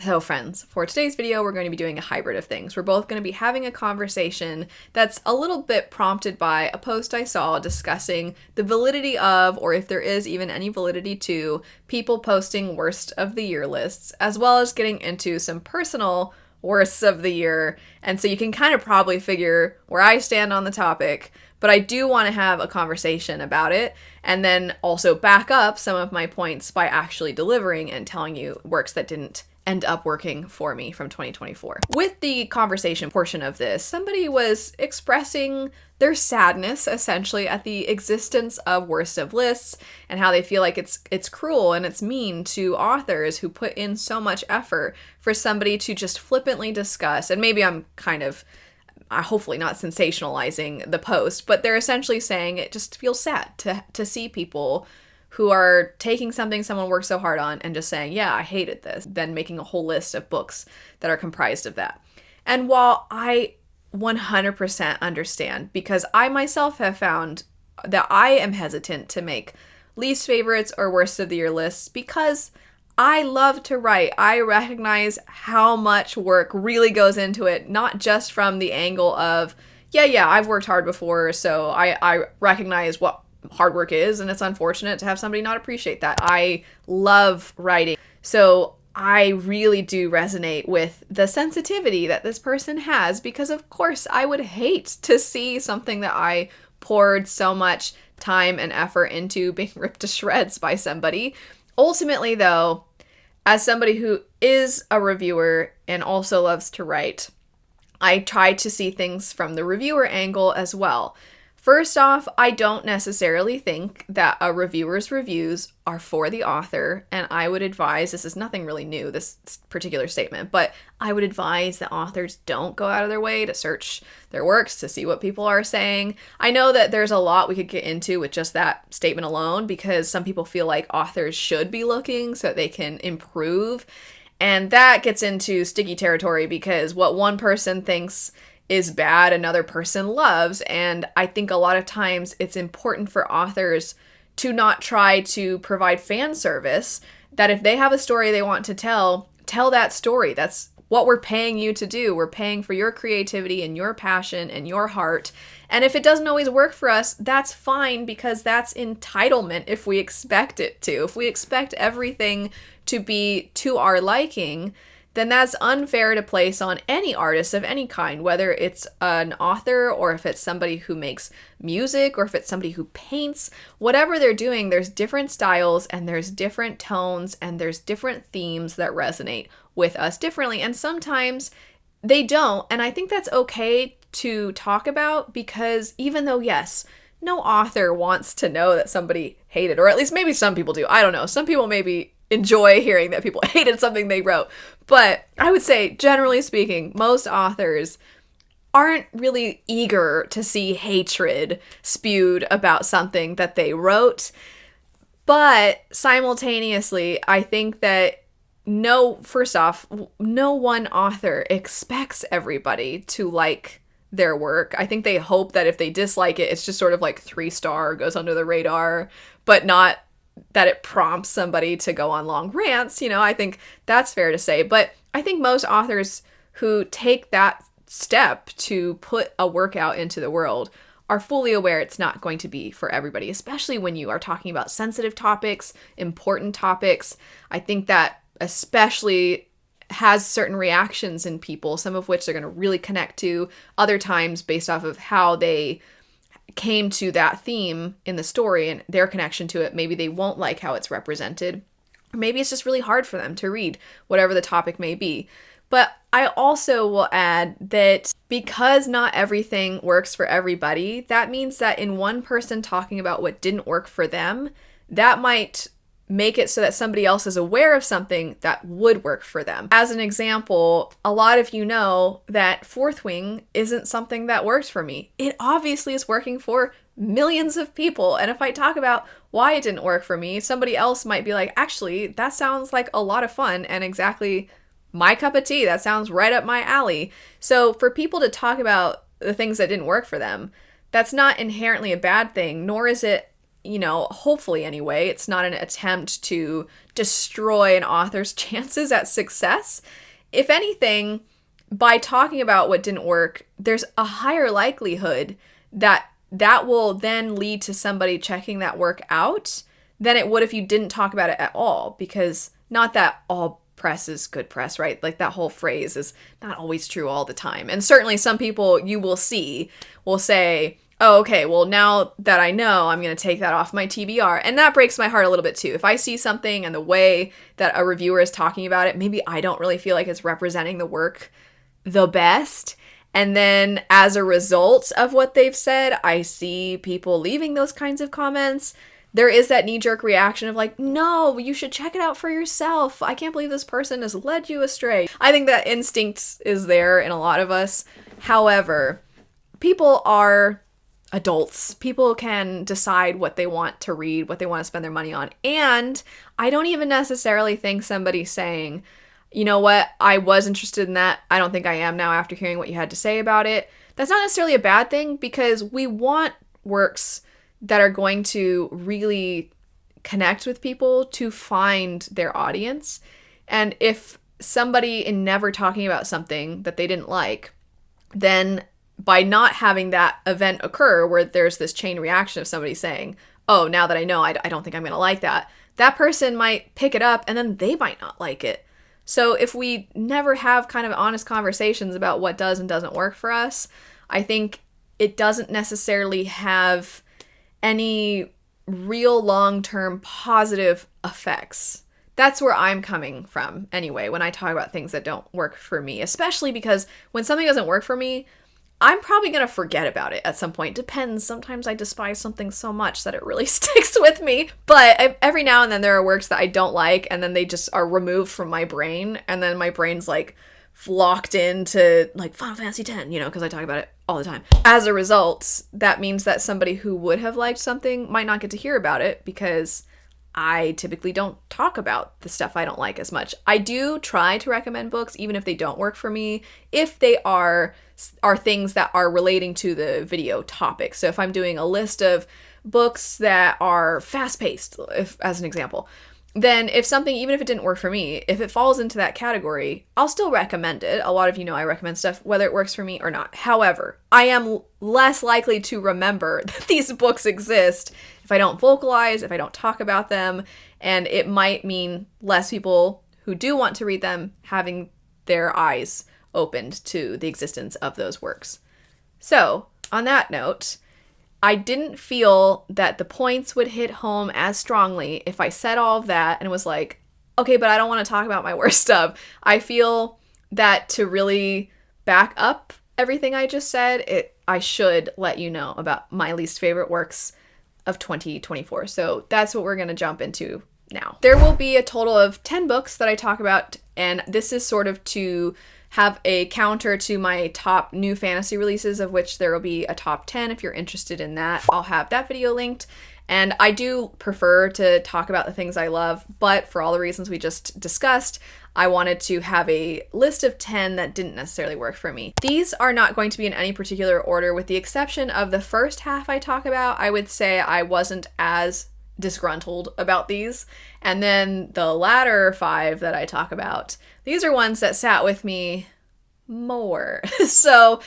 So friends, for today's video, we're going to be doing a hybrid of things. We're both going to be having a conversation that's a little bit prompted by a post I saw discussing the validity of, or if there is even any validity to, people posting worst of the year lists, as well as getting into some personal worsts of the year. And so you can kind of probably figure where I stand on the topic, but I do want to have a conversation about it and then also back up some of my points by actually delivering and telling you works that didn't end up working for me from 2024. With the conversation portion of this, somebody was expressing their sadness essentially at the existence of worst of lists and how they feel like it's cruel and it's mean to authors who put in so much effort for somebody to just flippantly discuss. And maybe I'm kind of hopefully not sensationalizing the post, but they're essentially saying it just feels sad to see people who are taking something someone worked so hard on and just saying, yeah, I hated this, then making a whole list of books that are comprised of that. And while I 100% understand, because I myself have found that I am hesitant to make least favorites or worst of the year lists because I love to write. I recognize how much work really goes into it, not just from the angle of, yeah, I've worked hard before, so I recognize what hard work is, and it's unfortunate to have somebody not appreciate that. I love writing, so I really do resonate with the sensitivity that this person has, because of course I would hate to see something that I poured so much time and effort into being ripped to shreds by somebody. Ultimately though, as somebody who is a reviewer and also loves to write, I try to see things from the reviewer angle as well. First off, I don't necessarily think that a reviewer's reviews are for the author, and I would advise, this is nothing really new, this particular statement, but I would advise that authors don't go out of their way to search their works to see what people are saying. I know that there's a lot we could get into with just that statement alone, because some people feel like authors should be looking so that they can improve, and that gets into sticky territory because what one person thinks is bad, another person loves. And I think a lot of times it's important for authors to not try to provide fan service, that if they have a story they want to tell that story. That's what we're paying you to do. We're paying for your creativity and your passion and your heart. And if it doesn't always work for us, that's fine, because that's entitlement if we expect it to. If we expect everything to be to our liking, then that's unfair to place on any artist of any kind, whether it's an author or if it's somebody who makes music or if it's somebody who paints. Whatever they're doing, there's different styles and there's different tones and there's different themes that resonate with us differently. And sometimes they don't. And I think that's okay to talk about, because even though, yes, no author wants to know that somebody hated, or at least maybe some people do. I don't know. Some people maybe enjoy hearing that people hated something they wrote. But I would say, generally speaking, most authors aren't really eager to see hatred spewed about something that they wrote. But simultaneously, I think that first off, no one author expects everybody to like their work. I think they hope that if they dislike it, it's just sort of like 3-star, goes under the radar, but not that it prompts somebody to go on long rants. I think that's fair to say. But I think most authors who take that step to put a work out into the world are fully aware it's not going to be for everybody, especially when you are talking about sensitive topics, important topics. I think that especially has certain reactions in people, some of which they're going to really connect to, other times based off of how they came to that theme in the story and their connection to it. Maybe they won't like how it's represented, or maybe it's just really hard for them to read, whatever the topic may be. But I also will add that because not everything works for everybody, that means that in one person talking about what didn't work for them, that might make it so that somebody else is aware of something that would work for them. As an example, a lot of you know that Fourth Wing isn't something that works for me. It obviously is working for millions of people. And if I talk about why it didn't work for me, somebody else might be like, actually, that sounds like a lot of fun and exactly my cup of tea. That sounds right up my alley. So for people to talk about the things that didn't work for them, that's not inherently a bad thing, nor is it hopefully anyway, it's not an attempt to destroy an author's chances at success. If anything, by talking about what didn't work, there's a higher likelihood that that will then lead to somebody checking that work out than it would if you didn't talk about it at all. Because not that all press is good press, right? Like that whole phrase is not always true all the time. And certainly some people you will see will say, oh, okay, well, now that I know, I'm going to take that off my TBR. And that breaks my heart a little bit too. If I see something and the way that a reviewer is talking about it, maybe I don't really feel like it's representing the work the best. And then as a result of what they've said, I see people leaving those kinds of comments. There is that knee-jerk reaction of like, no, you should check it out for yourself. I can't believe this person has led you astray. I think that instinct is there in a lot of us. However, people are adults. People can decide what they want to read, what they want to spend their money on. And I don't even necessarily think somebody saying, you know what, I was interested in that. I don't think I am now after hearing what you had to say about it. That's not necessarily a bad thing, because we want works that are going to really connect with people to find their audience. And if somebody in never talking about something that they didn't like, then by not having that event occur where there's this chain reaction of somebody saying, oh, now that I know, I don't think I'm going to like that, that person might pick it up and then they might not like it. So if we never have kind of honest conversations about what does and doesn't work for us, I think it doesn't necessarily have any real long-term positive effects. That's where I'm coming from anyway when I talk about things that don't work for me, especially because when something doesn't work for me, I'm probably going to forget about it at some point. Depends. Sometimes I despise something so much that it really sticks with me. But every now and then there are works that I don't like, and then they just are removed from my brain. And then my brain's like locked into like Final Fantasy X, because I talk about it all the time. As a result, that means that somebody who would have liked something might not get to hear about it because I typically don't talk about the stuff I don't like as much. I do try to recommend books, even if they don't work for me, if they are things that are relating to the video topic. So if I'm doing a list of books that are fast-paced, as an example, then if something, even if it didn't work for me, if it falls into that category, I'll still recommend it. A lot of you know I recommend stuff whether it works for me or not. However, I am less likely to remember that these books exist if I don't vocalize, if I don't talk about them, and it might mean less people who do want to read them having their eyes opened to the existence of those works. So, on that note, I didn't feel that the points would hit home as strongly if I said all of that and was like, okay, but I don't want to talk about my worst stuff. I feel that to really back up everything I just said, I should let you know about my least favorite works of 2024. So that's what we're going to jump into now. There will be a total of 10 books that I talk about, and this is sort of to have a counter to my top new fantasy releases, of which there will be a top 10 if you're interested in that. I'll have that video linked. And I do prefer to talk about the things I love, but for all the reasons we just discussed, I wanted to have a list of 10 that didn't necessarily work for me. These are not going to be in any particular order, with the exception of the first half I talk about. I would say I wasn't as disgruntled about these. And then the latter 5 that I talk about, these are ones that sat with me more. So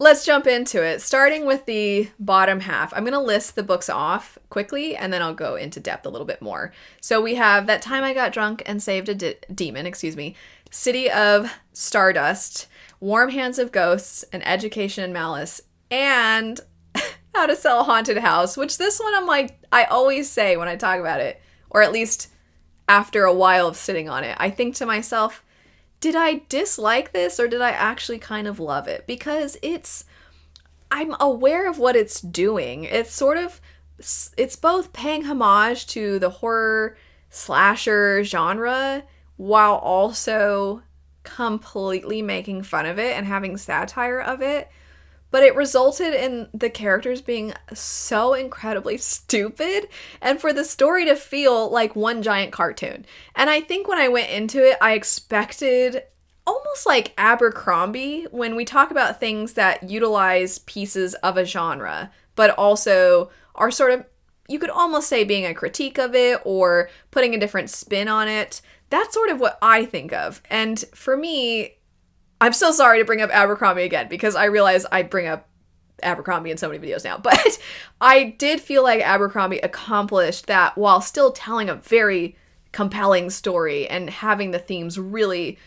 let's jump into it. Starting with the bottom half, I'm going to list the books off quickly and then I'll go into depth a little bit more. So we have That Time I Got Drunk and Saved a Demon, City of Stardust, Warm Hands of Ghosts, An Education in Malice, and How to Sell a Haunted House, which this one I'm like, I always say when I talk about it, or at least after a while of sitting on it, I think to myself, did I dislike this or did I actually kind of love it? Because I'm aware of what it's doing. It's both paying homage to the horror slasher genre while also completely making fun of it and having satire of it. But it resulted in the characters being so incredibly stupid and for the story to feel like one giant cartoon. And I think when I went into it, I expected almost like Abercrombie when we talk about things that utilize pieces of a genre, but also are sort of you could almost say being a critique of it or putting a different spin on it. That's sort of what I think of. And for me, I'm so sorry to bring up Abercrombie again, because I realize I bring up Abercrombie in so many videos now, but I did feel like Abercrombie accomplished that while still telling a very compelling story and having the themes really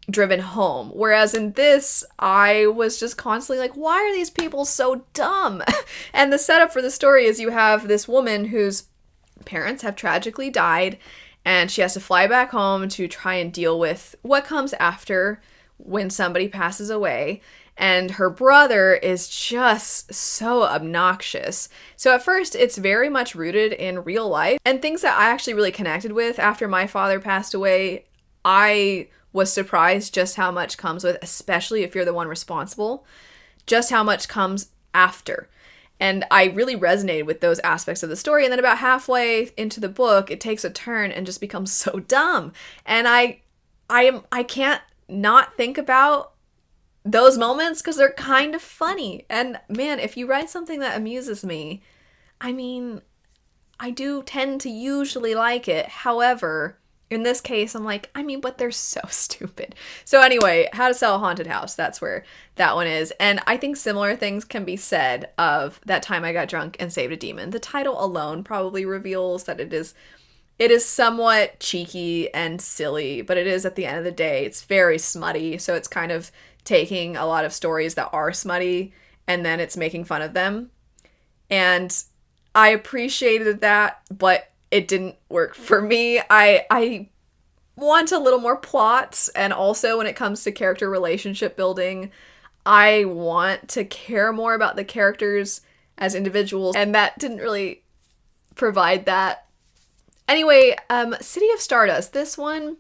driven home. Whereas in this, I was just constantly like, why are these people so dumb? And the setup for the story is you have this woman whose parents have tragically died, and she has to fly back home to try and deal with what comes after when somebody passes away. And her brother is just so obnoxious. So at first, it's very much rooted in real life and things that I actually really connected with. After my father passed away, I was surprised just how much comes with, especially if you're the one responsible, just how much comes after. And I really resonated with those aspects of the story. And then about halfway into the book, it takes a turn and just becomes so dumb. And I can't not think about those moments because they're kind of funny. And man, if you write something that amuses me, I mean, I do tend to usually like it. However, in this case, I'm like, but they're so stupid. So anyway, How to Sell a Haunted House. That's where that one is. And I think similar things can be said of That Time I Got Drunk and Saved a Demon. The title alone probably reveals that it is somewhat cheeky and silly, but it is, at the end of the day, it's very smutty. So it's kind of taking a lot of stories that are smutty and then it's making fun of them. And I appreciated that, but it didn't work for me. I want a little more plot, and also when it comes to character relationship building, I want to care more about the characters as individuals, and that didn't really provide that. Anyway, City of Stardust, this one,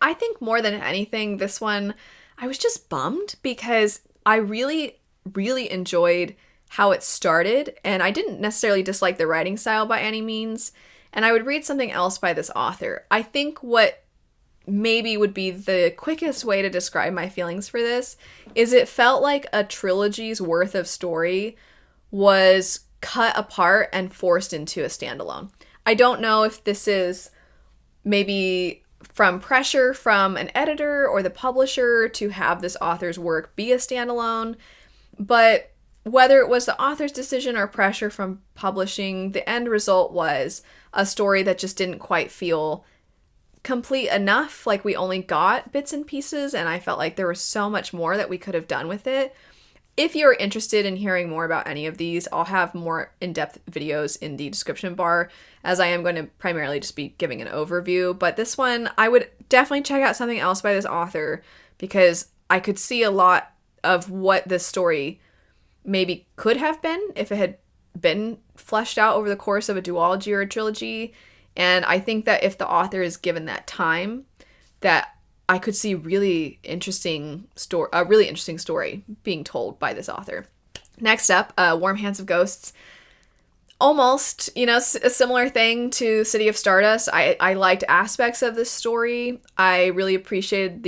I think more than anything, this one, I was just bummed because I really, really enjoyed how it started, and I didn't necessarily dislike the writing style by any means, and I would read something else by this author. I think what maybe would be the quickest way to describe my feelings for this is it felt like a trilogy's worth of story was cut apart and forced into a standalone. I don't know if this is maybe from pressure from an editor or the publisher to have this author's work be a standalone, but whether it was the author's decision or pressure from publishing, the end result was a story that just didn't quite feel complete enough. Like, we only got bits and pieces, and I felt like there was so much more that we could have done with it. If you're interested in hearing more about any of these, I'll have more in-depth videos in the description bar, as I am going to primarily just be giving an overview. But this one, I would definitely check out something else by this author, because I could see a lot of what this story maybe could have been if it had been fleshed out over the course of a duology or a trilogy. And I think that if the author is given that time, that I could see a really interesting story being told by this author. Next up, Warm Hands of Ghosts. Almost, a similar thing to City of Stardust. I liked aspects of this story. I really appreciated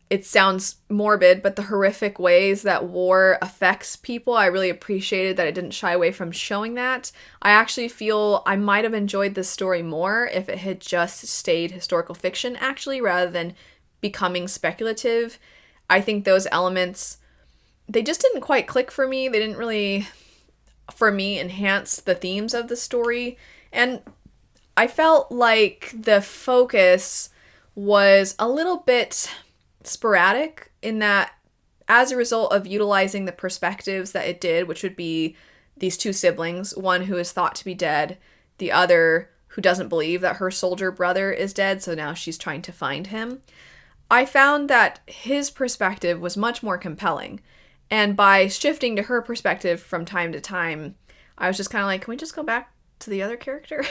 it sounds morbid, but the horrific ways that war affects people. I really appreciated that it didn't shy away from showing that. I actually feel I might have enjoyed this story more if it had just stayed historical fiction, actually, rather than becoming speculative. I think those elements, they just didn't quite click for me. They didn't really, for me, enhance the themes of the story. And I felt like the focus was a little bit sporadic in that, as a result of utilizing the perspectives that it did, which would be these two siblings, one who is thought to be dead, the other who doesn't believe that her soldier brother is dead, so now she's trying to find him. I found that his perspective was much more compelling, and by shifting to her perspective from time to time, I was just kind of like, can we just go back to the other character?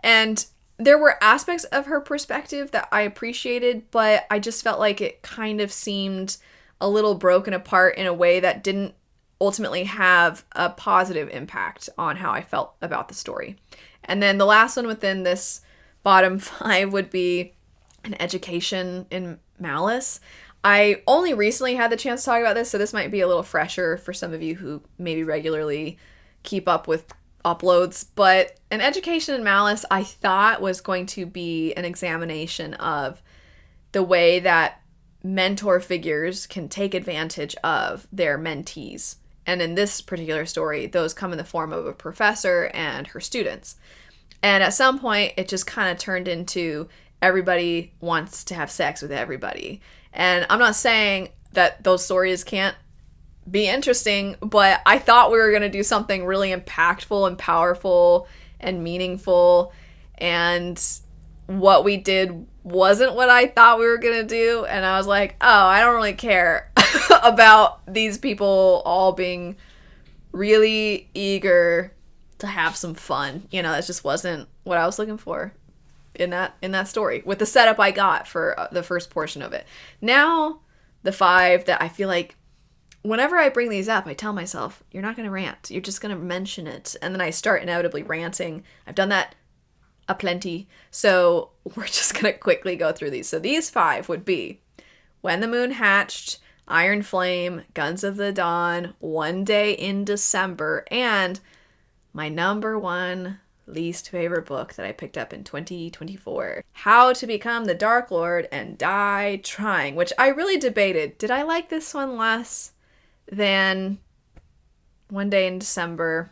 And there were aspects of her perspective that I appreciated, but I just felt like it kind of seemed a little broken apart in a way that didn't ultimately have a positive impact on how I felt about the story. And then the last one within this bottom 5 would be An Education in Malice. I only recently had the chance to talk about this, so this might be a little fresher for some of you who maybe regularly keep up with uploads, but An Education in Malice I thought was going to be an examination of the way that mentor figures can take advantage of their mentees. And in this particular story, those come in the form of a professor and her students. And at some point, it just kind of turned into everybody wants to have sex with everybody. And I'm not saying that those stories can't be interesting, but I thought we were going to do something really impactful and powerful and meaningful. And what we did wasn't what I thought we were going to do. And I was like, oh, I don't really care about these people all being really eager to have some fun. You know, that just wasn't what I was looking for in that story with the setup I got for the first portion of it. Now, the 5 that I feel like whenever I bring these up, I tell myself, you're not going to rant. You're just going to mention it. And then I start inevitably ranting. I've done that aplenty. So we're just going to quickly go through these. So these 5 would be When the Moon Hatched, Iron Flame, Guns of the Dawn, One Day in December, and my number 1 least favorite book that I picked up in 2024, How to Become the Dark Lord and Die Trying, which I really debated. Did I like this one less than One Day in December?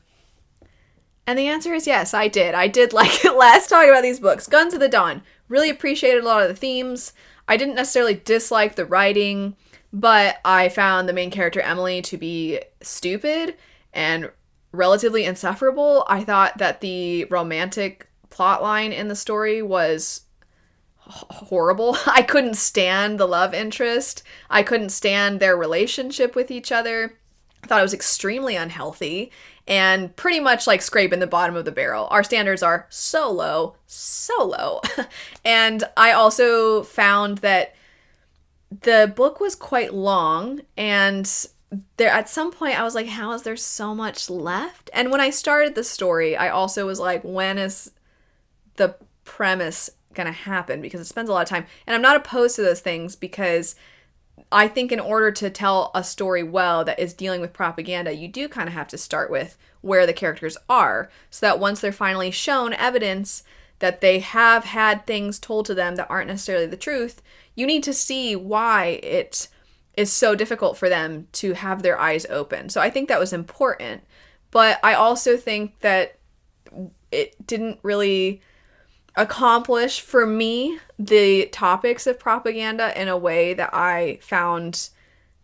And the answer is yes, I did. I did like it less talking about these books. Guns of the Dawn. Really appreciated a lot of the themes. I didn't necessarily dislike the writing, but I found the main character, Emily, to be stupid and relatively insufferable. I thought that the romantic plotline in the story was horrible. I couldn't stand the love interest. I couldn't stand their relationship with each other. I thought it was extremely unhealthy and pretty much like scraping the bottom of the barrel. Our standards are so low, so low. And I also found that the book was quite long, and there at some point I was like, how is there so much left? And when I started the story, I also was like, when is the premise gonna happen? Because it spends a lot of time. And I'm not opposed to those things, because I think in order to tell a story well that is dealing with propaganda, you do kind of have to start with where the characters are, so that once they're finally shown evidence that they have had things told to them that aren't necessarily the truth, you need to see why it is so difficult for them to have their eyes open. So I think that was important. But I also think that it didn't really accomplish for me the topics of propaganda in a way that I found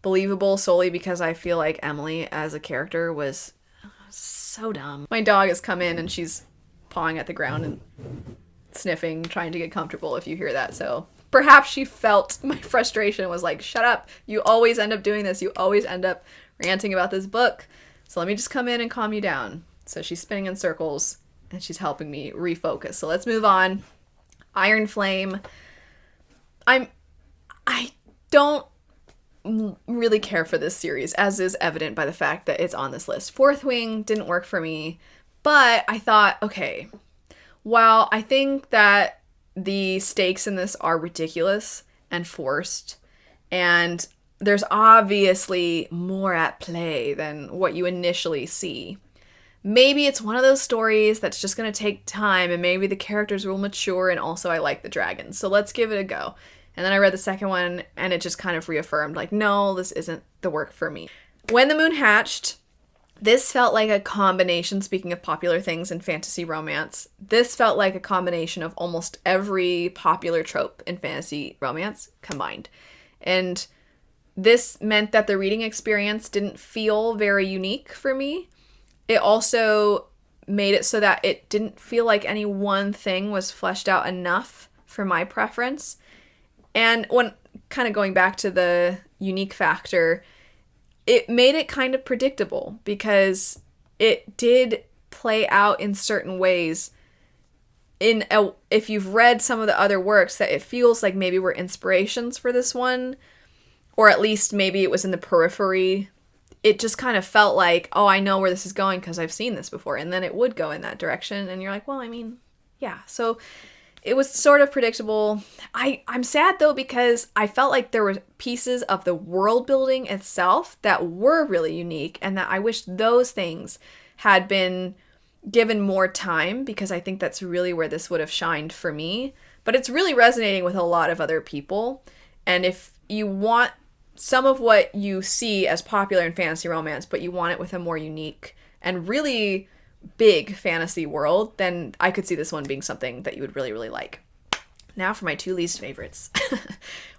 believable, solely because I feel like Emily as a character was so dumb. My dog has come in and she's pawing at the ground and sniffing, trying to get comfortable, if you hear that. So perhaps she felt my frustration, was like, shut up, you always end up doing this, you always end up ranting about this book, so let me just come in and calm you down. So she's spinning in circles and she's helping me refocus. So let's move on. Iron Flame. I don't really care for this series, as is evident by the fact that it's on this list. Fourth Wing didn't work for me, but I thought, okay, while I think that the stakes in this are ridiculous and forced, and there's obviously more at play than what you initially see, maybe it's one of those stories that's just going to take time, and maybe the characters will mature, and also I like the dragons, so let's give it a go. And then I read the second one, and it just kind of reaffirmed, like, no, this isn't the work for me. When the Moon Hatched, this felt like a combination, speaking of popular things in fantasy romance, this felt like a combination of almost every popular trope in fantasy romance combined. And this meant that the reading experience didn't feel very unique for me. It also made it so that it didn't feel like any one thing was fleshed out enough for my preference. And when kind of going back to the unique factor, it made it kind of predictable, because it did play out in certain ways. If you've read some of the other works, that it feels like maybe were inspirations for this one, or at least maybe it was in the periphery. It just kind of felt like, oh, I know where this is going because I've seen this before. And then it would go in that direction. And you're like, well, I mean, yeah. So it was sort of predictable. I'm sad, though, because I felt like there were pieces of the world building itself that were really unique, and that I wish those things had been given more time, because I think that's really where this would have shined for me. But it's really resonating with a lot of other people. And if you want some of what you see as popular in fantasy romance, but you want it with a more unique and really big fantasy world, then I could see this one being something that you would really, really like. Now for my 2 least favorites.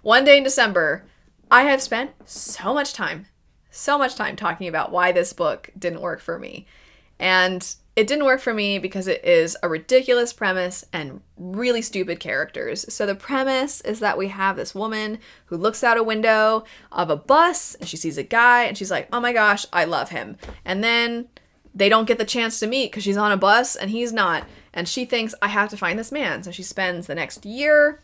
One Day in December. I have spent so much time talking about why this book didn't work for me. And it didn't work for me because it is a ridiculous premise and really stupid characters. So the premise is that we have this woman who looks out a window of a bus and she sees a guy and she's like, oh my gosh, I love him. And then they don't get the chance to meet because she's on a bus and he's not. And she thinks, I have to find this man. So she spends the next year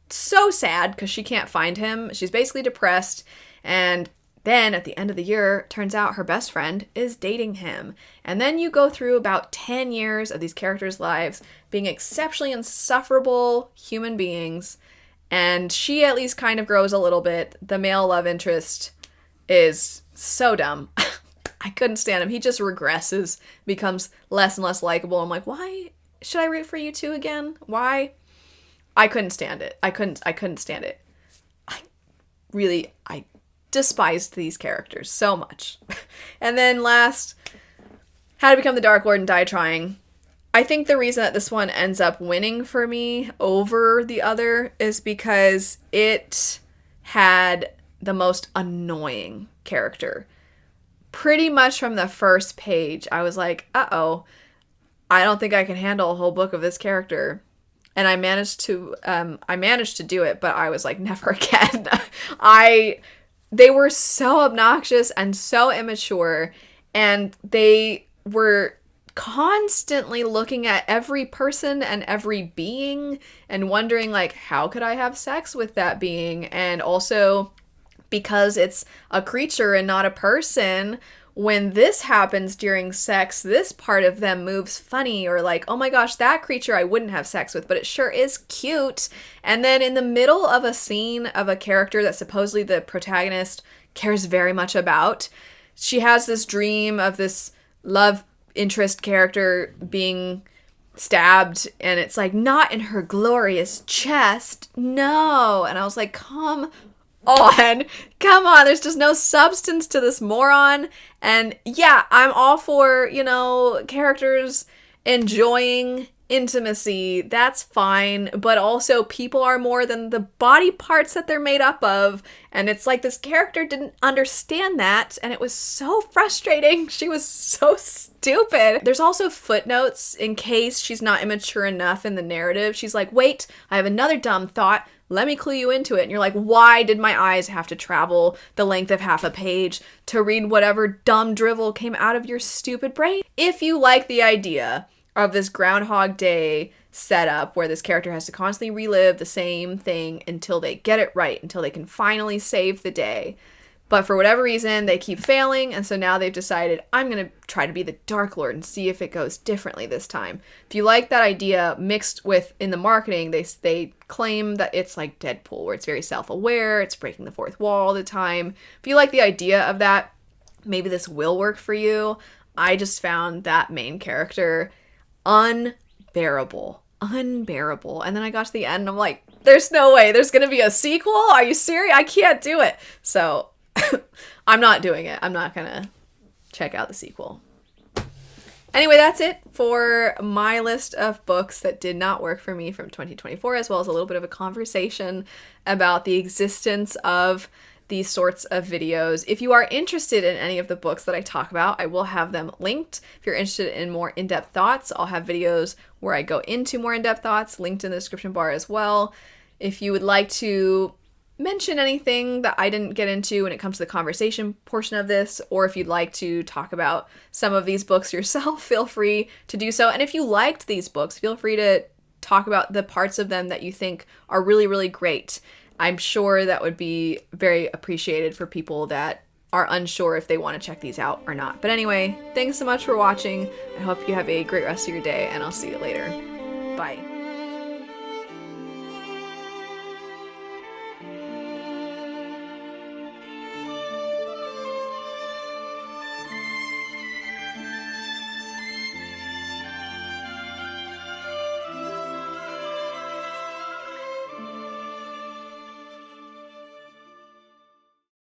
so sad because she can't find him. She's basically depressed. And then at the end of the year, turns out her best friend is dating him. And then you go through about 10 years of these characters' lives being exceptionally insufferable human beings. And she at least kind of grows a little bit. The male love interest is so dumb. I couldn't stand him. He just regresses, becomes less and less likable. I'm like, why should I root for you two again? Why? I couldn't stand it. I couldn't stand it. I despised these characters so much. And then last, How to Become the Dark Lord and Die Trying. I think the reason that this one ends up winning for me over the other is because it had the most annoying character. Pretty much from the first page, I was like, uh-oh, I don't think I can handle a whole book of this character. And I managed to do it, but I was like, never again. They were so obnoxious and so immature, and they were constantly looking at every person and every being and wondering, like, how could I have sex with that being? And also, because it's a creature and not a person, when this happens during sex, this part of them moves funny, or like, oh my gosh, that creature I wouldn't have sex with, but it sure is cute. And then in the middle of a scene of a character that supposedly the protagonist cares very much about, she has this dream of this love interest character being stabbed, and it's like, not in her glorious chest, no. And I was like, come on, there's just no substance to this moron. And yeah, I'm all for, characters enjoying intimacy, that's fine, but also people are more than the body parts that they're made up of, and it's like this character didn't understand that, and it was so frustrating. She was so stupid. There's also footnotes in case she's not immature enough in the narrative. She's like, wait, I have another dumb thought, let me clue you into it. And you're like, why did my eyes have to travel the length of half a page to read whatever dumb drivel came out of your stupid brain? If you like the idea of this Groundhog Day setup where this character has to constantly relive the same thing until they get it right, until they can finally save the day, but for whatever reason they keep failing, and so now they've decided, I'm going to try to be the Dark Lord and see if it goes differently this time. If you like that idea mixed with, in the marketing, they claim that it's like Deadpool, where it's very self-aware, it's breaking the fourth wall all the time. If you like the idea of that, maybe this will work for you. I just found that main character unbearable. And then I got to the end and I'm like, there's no way there's gonna be a sequel? Are you serious? I can't do it. So I'm not doing it. I'm not gonna check out the sequel. Anyway, that's it for my list of books that did not work for me from 2024, as well as a little bit of a conversation about the existence of these sorts of videos. If you are interested in any of the books that I talk about, I will have them linked. If you're interested in more in-depth thoughts, I'll have videos where I go into more in-depth thoughts linked in the description bar as well. If you would like to mention anything that I didn't get into when it comes to the conversation portion of this, or if you'd like to talk about some of these books yourself, feel free to do so. And if you liked these books, feel free to talk about the parts of them that you think are really, really great. I'm sure that would be very appreciated for people that are unsure if they want to check these out or not. But anyway, thanks so much for watching. I hope you have a great rest of your day, and I'll see you later. Bye.